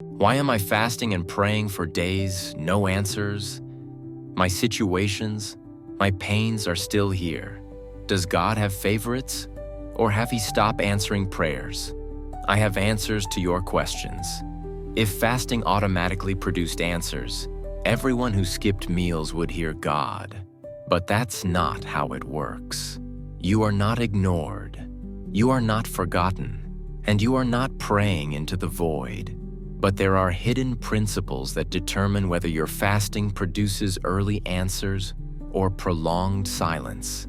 Why am I fasting and praying for days, no answers? My situations, my pains are still here. Does God have favorites? Or have He stopped answering prayers? I have answers to your questions. If fasting automatically produced answers, everyone who skipped meals would hear God. But that's not how it works. You are not ignored. You are not forgotten. And you are not praying into the void. But there are hidden principles that determine whether your fasting produces early answers or prolonged silence.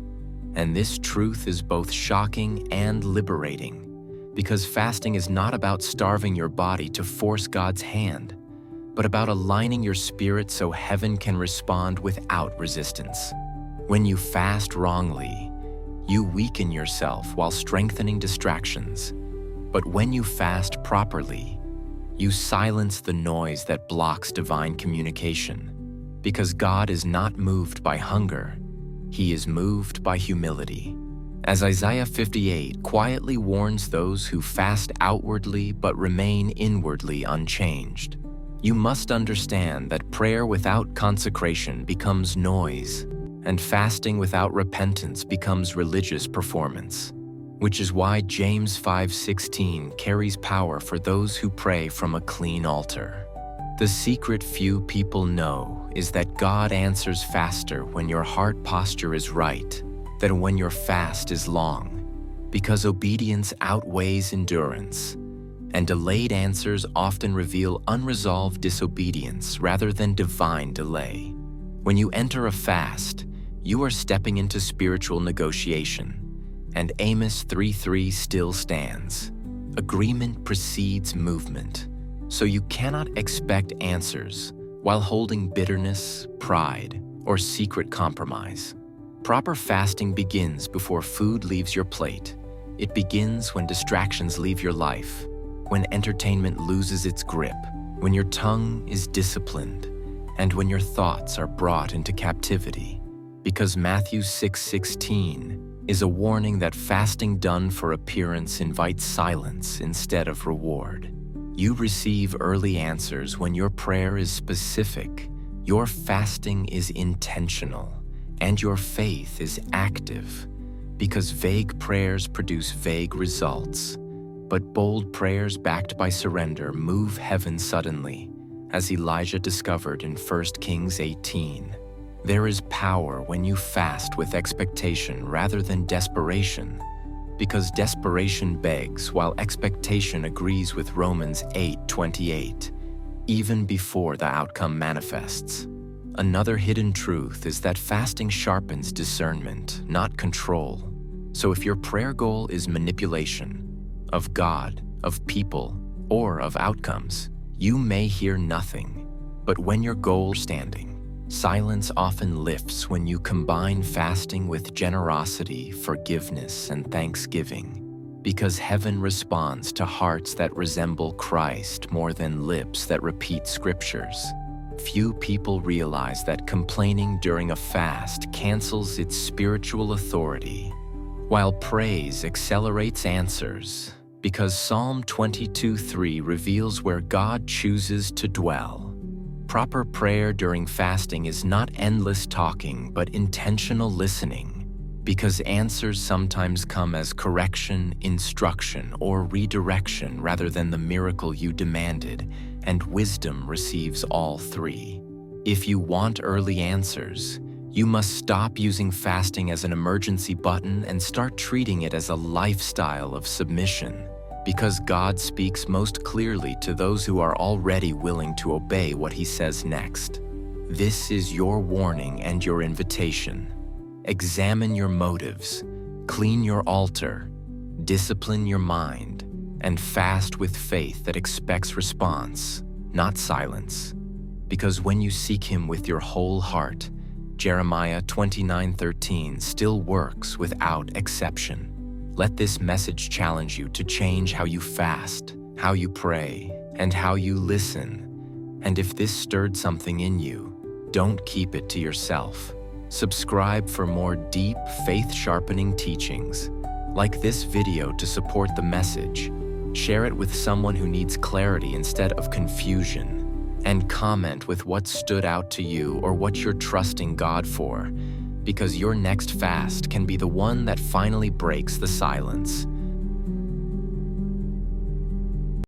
And this truth is both shocking and liberating, because fasting is not about starving your body to force God's hand, but about aligning your spirit so heaven can respond without resistance. When you fast wrongly, you weaken yourself while strengthening distractions. But when you fast properly, you silence the noise that blocks divine communication, because God is not moved by hunger, He is moved by humility. As Isaiah 58 quietly warns those who fast outwardly but remain inwardly unchanged, you must understand that prayer without consecration becomes noise, and fasting without repentance becomes religious performance. Which is why James 5:16 carries power for those who pray from a clean altar. The secret few people know is that God answers faster when your heart posture is right than when your fast is long, because obedience outweighs endurance, and delayed answers often reveal unresolved disobedience rather than divine delay. When you enter a fast, you are stepping into spiritual negotiation. And Amos 3:3 still stands. Agreement precedes movement, so you cannot expect answers while holding bitterness, pride, or secret compromise. Proper fasting begins before food leaves your plate. It begins when distractions leave your life, when entertainment loses its grip, when your tongue is disciplined, and when your thoughts are brought into captivity. Because Matthew 6:16 is a warning that fasting done for appearance invites silence instead of reward. You receive early answers when your prayer is specific, your fasting is intentional, and your faith is active, because vague prayers produce vague results, but bold prayers backed by surrender move heaven suddenly, as Elijah discovered in 1 Kings 18. There is power when you fast with expectation rather than desperation, because desperation begs while expectation agrees with Romans 8:28, even before the outcome manifests. Another hidden truth is that fasting sharpens discernment, not control. So if your prayer goal is manipulation of God, of people, or of outcomes, you may hear nothing. But when your goal is standing, silence often lifts when you combine fasting with generosity, forgiveness, and thanksgiving, because heaven responds to hearts that resemble Christ more than lips that repeat scriptures. Few people realize that complaining during a fast cancels its spiritual authority, while praise accelerates answers, because Psalm 22:3 reveals where God chooses to dwell. Proper prayer during fasting is not endless talking, but intentional listening, because answers sometimes come as correction, instruction, or redirection rather than the miracle you demanded, and wisdom receives all three. If you want early answers, you must stop using fasting as an emergency button and start treating it as a lifestyle of submission, because God speaks most clearly to those who are already willing to obey what He says next. This is your warning and your invitation. Examine your motives, clean your altar, discipline your mind, and fast with faith that expects response, not silence. Because when you seek Him with your whole heart, Jeremiah 29:13 still works without exception. Let this message challenge you to change how you fast, how you pray, and how you listen. And if this stirred something in you, don't keep it to yourself. Subscribe for more deep, faith-sharpening teachings. Like this video to support the message, Share it with someone who needs clarity instead of confusion, and comment with what stood out to you or what you're trusting God for, because your next fast can be the one that finally breaks the silence.